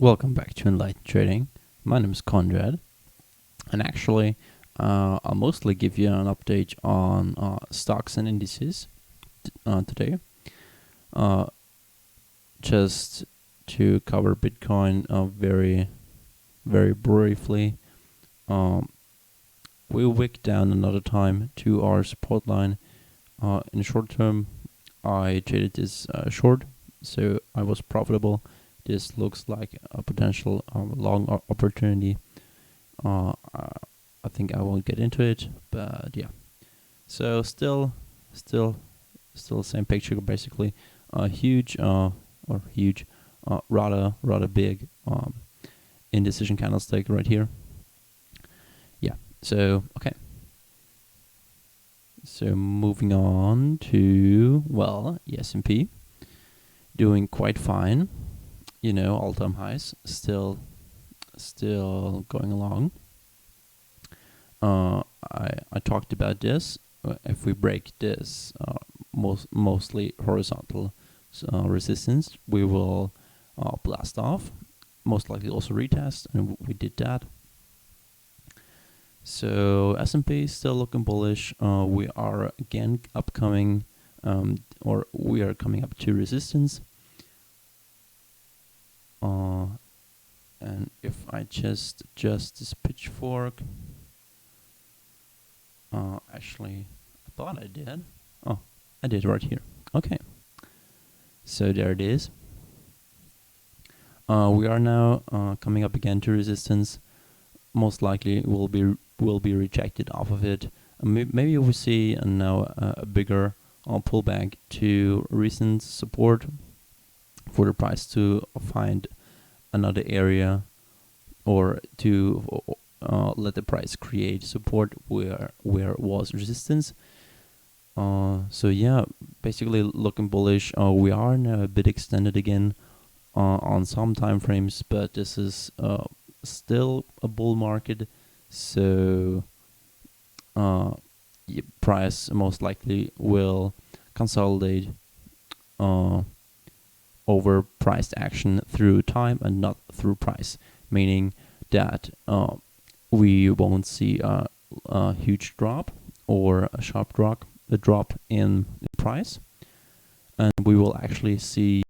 Welcome back to Enlightened Trading. My name is Conrad, and actually, I'll mostly give you an update on stocks and indices today. Just to cover Bitcoin very, very briefly. We wicked down another time to our support line. In the short term, I traded this short, so I was profitable. This looks like a potential long opportunity. I think I won't get into it, but yeah. So still same picture basically. Rather big indecision candlestick right here. Yeah. So okay. So moving on to the S&P doing quite fine. All-time highs still going along. I talked about this. If we break this mostly horizontal resistance, we will blast off. Most likely also retest, and we did that. So S&P is still looking bullish. We are again coming up to resistance. And if I just adjust this pitchfork, actually, I thought I did. Oh, I did right here. Okay. So there it is. We are now coming up again to resistance. Most likely will be rejected off of it. Maybe we see now a bigger pullback to recent support for the price to find another area, or to let the price create support where it was resistance. So yeah, basically looking bullish. We are now a bit extended again on some time frames, but this is still a bull market. So price most likely will consolidate over priced action through time and not through price, meaning that we won't see a huge drop or a sharp drop in price, and we will actually see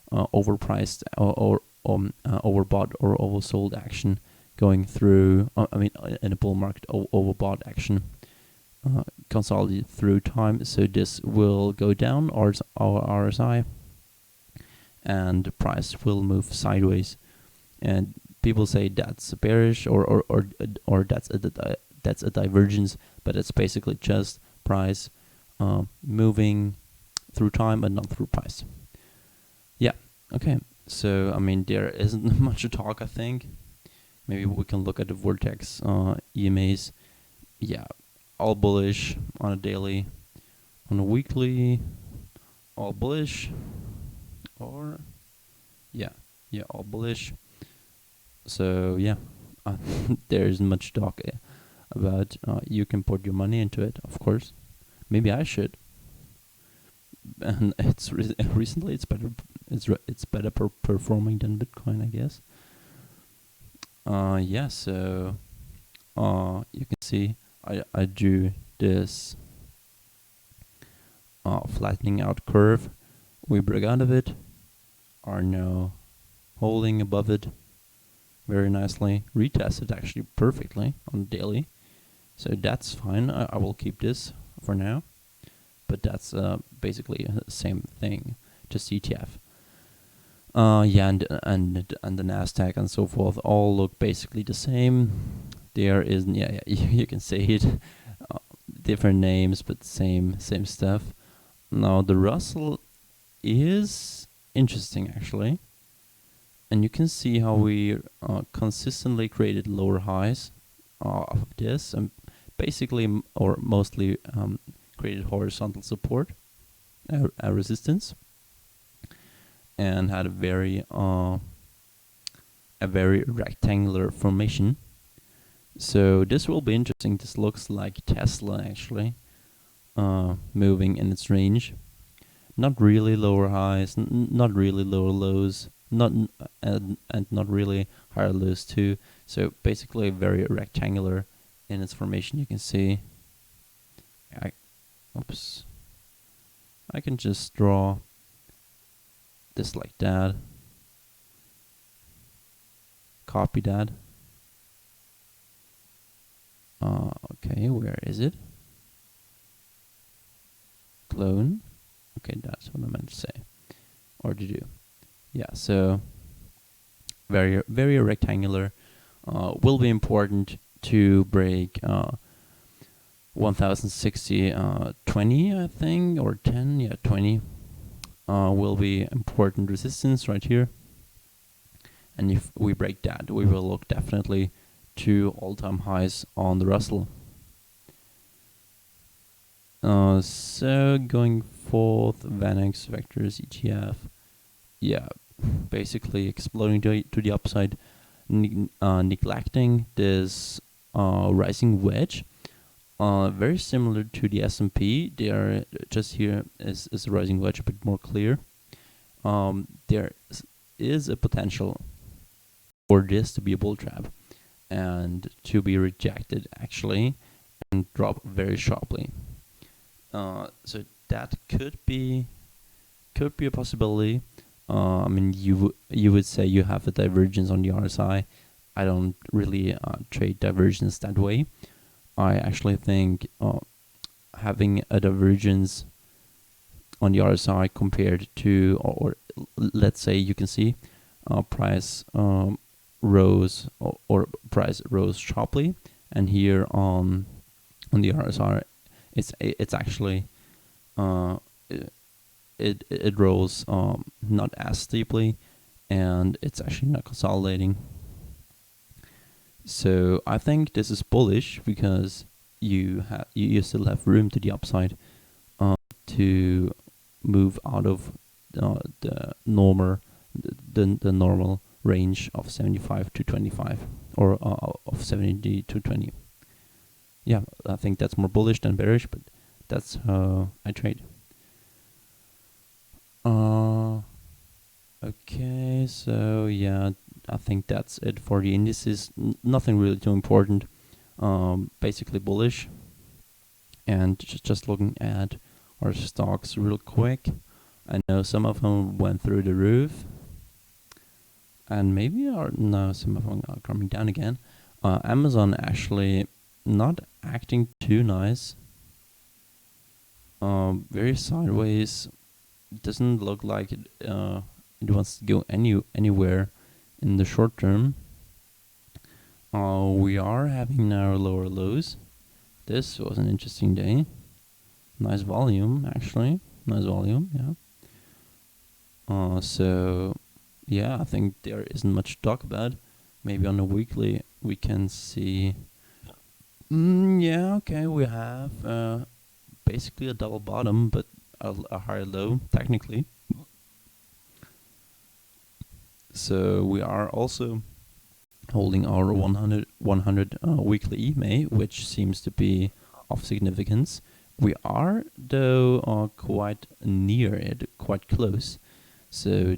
overpriced or overbought or oversold action going through. In a bull market, overbought action consolidate through time. So this will go down, or our RSI, and the price will move sideways. And people say that's bearish or that's a divergence, but it's basically just price moving through time and not through price. Yeah. Okay. So there isn't much to talk. I think maybe we can look at the vortex EMAs. Yeah, all bullish on a daily, on a weekly, all bullish. Or all bullish. So yeah, there isn't much talk about. You can put your money into it, of course. Maybe I should. And recently it's better. It's better performing than Bitcoin, I guess. Yeah. So you can see I drew this flattening out curve. We broke out of it, are now holding above it very nicely. Retested actually perfectly on the daily, so that's fine. I will keep this for now, but that's basically the same thing, just ETF. And the Nasdaq and so forth all look basically the same. There is you can say it, different names but same stuff. Now the Russell is interesting actually, and you can see how we consistently created lower highs of this, and basically or mostly created horizontal support, a resistance, and had a very rectangular formation. So this will be interesting. This looks like Tesla actually, moving in its range. Not really lower highs, not really lower lows, and not really higher lows too. So basically very rectangular in its formation. You can see. Oops. I can just draw this like that. Copy that. Okay, where is it? Clone. Okay, that's what I meant to say or to do. Yeah, so very rectangular. Will be important to break 1060 20, I think, or 10. Yeah, 20 will be important resistance right here. And if we break that, we will look definitely to all-time highs on the Russell. So going forth, VanEck vectors ETF, yeah, basically exploding to the upside, neglecting this rising wedge. Very similar to the S&P. They are just here is a rising wedge, a bit more clear. There is a potential for this to be a bull trap and to be rejected actually and drop very sharply. So that could be a possibility. I mean, you would say you have a divergence on the RSI. I don't really trade divergence that way. I actually think having a divergence on the RSI compared to, or let's say you can see price rose or price rose sharply, and here on the RSI it's actually it rose not as steeply, and it's actually not consolidating. So I think this is bullish because you still have room to the upside to move out of the normal range of 75 to 25 or of 70 to 20. Yeah, I think that's more bullish than bearish, but that's how I trade. Okay, so yeah, I think that's it for the indices. Nothing really too important. Basically bullish. And just looking at our stocks real quick. I know some of them went through the roof. And maybe some of them are coming down again. Amazon actually not acting too nice. Very sideways. Doesn't look like it wants to go anywhere in the short term. We are having now lower lows. This was an interesting day. Nice volume, actually. Nice volume, yeah. So yeah, I think there isn't much to talk about. Maybe on a weekly we can see. Yeah, okay, we have basically a double bottom, but a higher low technically. So we are also holding our 100 weekly EMA, which seems to be of significance. We are though quite near it, quite close. So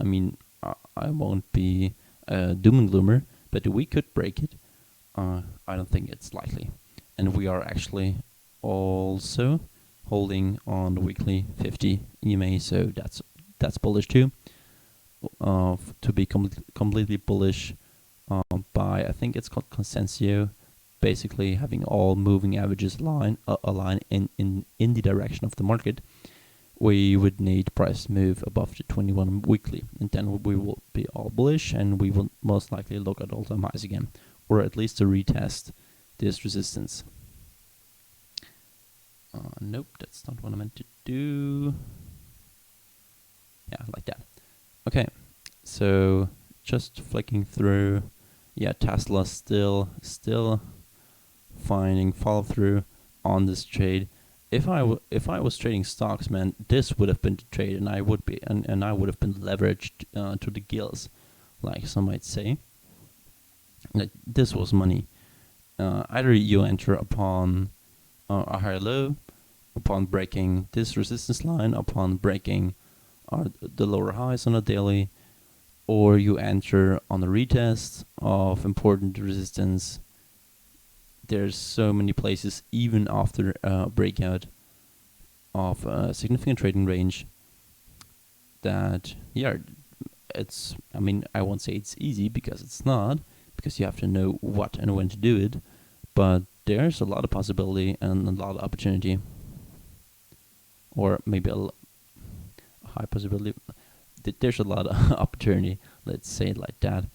I mean, I won't be a doom and gloomer, but we could break it. I don't think it's likely. And we are actually also holding on the weekly 50 EMA, so that's bullish too. To be completely bullish by, I think it's called Consensio, basically having all moving averages align in the direction of the market. We would need price move above the 21 weekly, and then we will be all bullish, and we will most likely look at all-time highs again, or at least to retest this resistance. Nope, that's not what I meant to do. Yeah, like that. Okay, so just flicking through. Yeah, Tesla still finding follow through on this trade. If I was trading stocks, man, this would have been the trade, and I would be, and I would have been leveraged to the gills, like some might say. Like, this was money. Either you enter upon a higher low, upon breaking this resistance line, upon breaking the lower highs on a daily, or you enter on a retest of important resistance. There's so many places, even after a breakout of a significant trading range, that it's, I mean, I won't say it's easy, because it's not, because you have to know what and when to do it, but there's a lot of possibility and a lot of opportunity, or maybe a high possibility. There's a lot of opportunity, let's say it like that.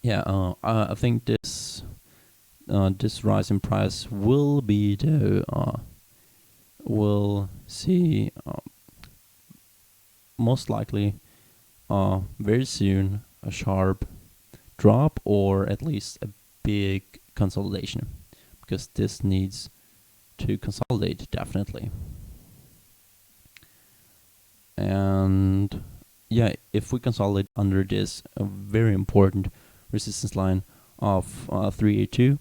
Yeah, I think this rise in price will be we'll see most likely very soon a sharp drop, or at least a big consolidation, because this needs to consolidate definitely. And yeah, if we consolidate under this very important resistance line of 382,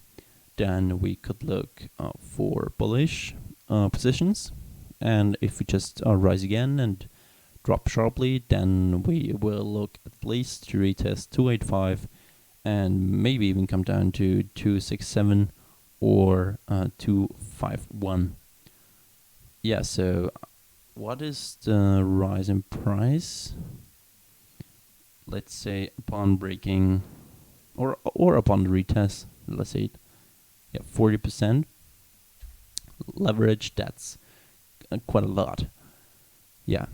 then we could look for bullish positions. And if we just rise again and drop sharply, then we will look at least to retest 285 and maybe even come down to 267 or 251. Yeah, so what is the rise in price? Let's say upon breaking or upon the retest, let's say 40% leverage. That's quite a lot. Yeah.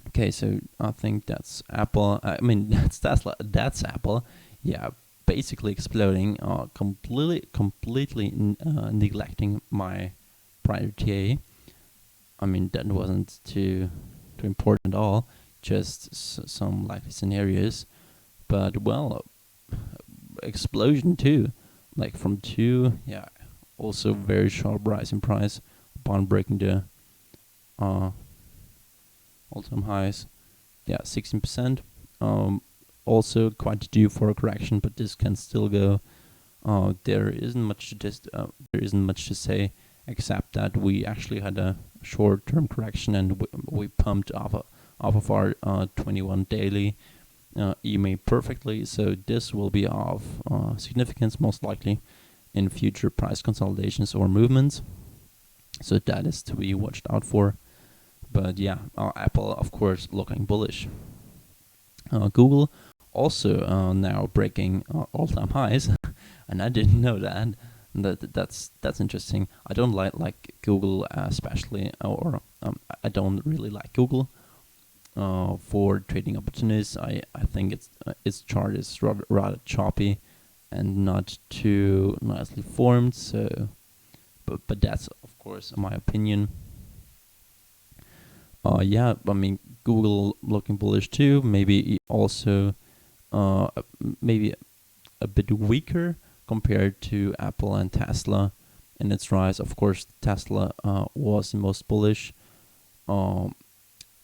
Okay, so I think that's Apple. I mean, that's Tesla. That's Apple. Yeah, basically exploding. Completely neglecting my prior TA. I mean, that wasn't too important at all. Just some likely scenarios, but well, explosion too. Like from 2, also very sharp rise in price upon breaking the all-time highs. 16%. Also quite due for a correction, but this can still go. There isn't much to say, except that we actually had a short-term correction, and we pumped off of our 21 daily EMA perfectly. So this will be of significance most likely in future price consolidations or movements. So that is to be watched out for. But yeah, Apple, of course, looking bullish. Google also now breaking all-time highs, and I didn't know that. That's interesting. I don't like Google especially, or I don't really like Google for trading opportunities. I think its chart is rather choppy and not too nicely formed. So, but that's of course my opinion. I mean, Google looking bullish too. Maybe also, maybe a bit weaker compared to Apple and Tesla in its rise. Of course, Tesla was the most bullish in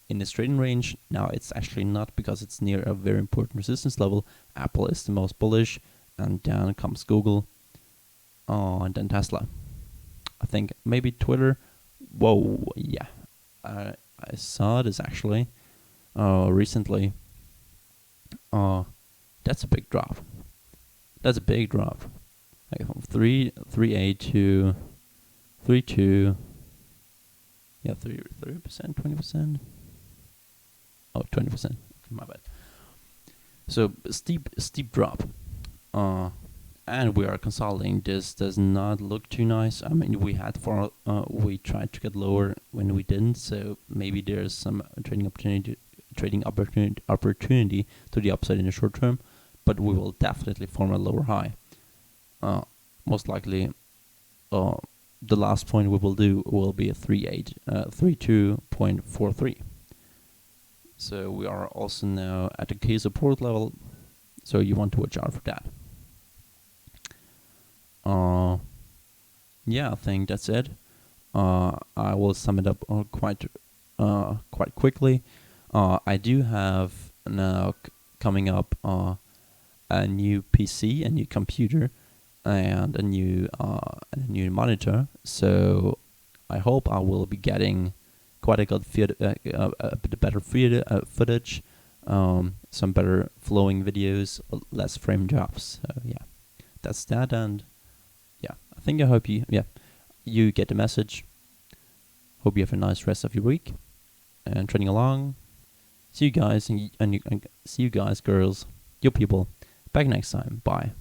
its trading range. Now it's actually not, because it's near a very important resistance level. Apple is the most bullish, and then comes Google, and then Tesla. I think maybe Twitter. Whoa, yeah. I saw this actually recently. That's a big drop. That's a big drop. Like from 3.8 to 3.2. Yeah, 30%, 20%. Oh, 20%. Okay, my bad. So steep drop. And we are consolidating. This does not look too nice. I mean, we tried to get lower when we didn't, so maybe there's some trading opportunity to the upside in the short term, but we will definitely form a lower high. Most likely, the last point we will do will be a 32.43. So we are also now at a key support level, so you want to watch out for that. I think that's it. I will sum it up quite quickly. I do have now coming up a new PC, a new computer, and a new monitor. So I hope I will be getting quite a good a bit better footage some better flowing videos, less frame drops. So yeah, that's that. And yeah, I think I hope you get the message. Hope you have a nice rest of your week and trading along. See you guys and see you guys, girls, your people. Back next time. Bye.